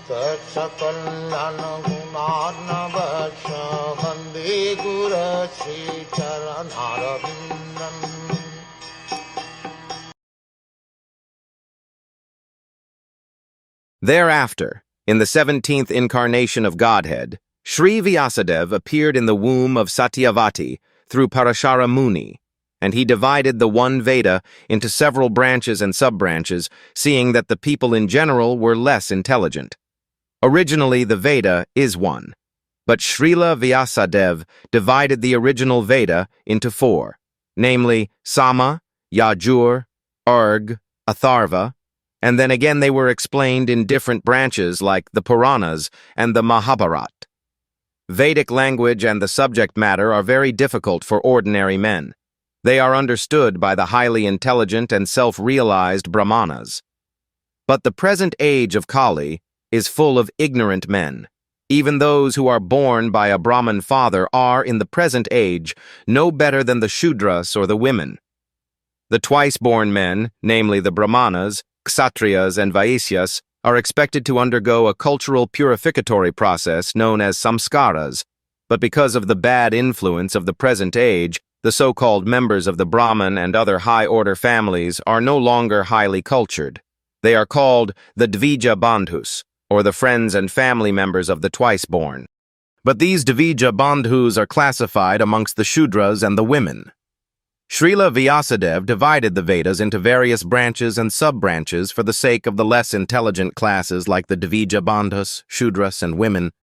Sakalayan Gunarnavasya Vande Guru Sri Charanaravindan. Thereafter, in the 17th incarnation of Godhead, Sri Vyasadeva appeared in the womb of Satyavati through Parashara Muni, and he divided the one Veda into several branches and sub-branches, seeing that the people in general were less intelligent. Originally, the Veda is one, but Srila Vyasadeva divided the original Veda into four, namely Sama, Yajur, Urg, Atharva, and then again they were explained in different branches like the Puranas and the Mahabharata. Vedic language and the subject matter are very difficult for ordinary men. They are understood by the highly intelligent and self-realized Brahmanas. But the present age of Kali is full of ignorant men. Even those who are born by a Brahmin father are, in the present age, no better than the Shudras or the women. The twice-born men, namely the Brahmanas, Kshatriyas, and Vaisyas, are expected to undergo a cultural purificatory process known as samskaras, but because of the bad influence of the present age, the so-called members of the Brahmin and other high-order families are no longer highly cultured. They are called the Dvija Bandhus, or the friends and family members of the twice-born. But these Dvija Bandhus are classified amongst the Shudras and the women. Srila Vyasadeva divided the Vedas into various branches and sub-branches for the sake of the less intelligent classes like the Dvija Bandhus, Shudras, and women,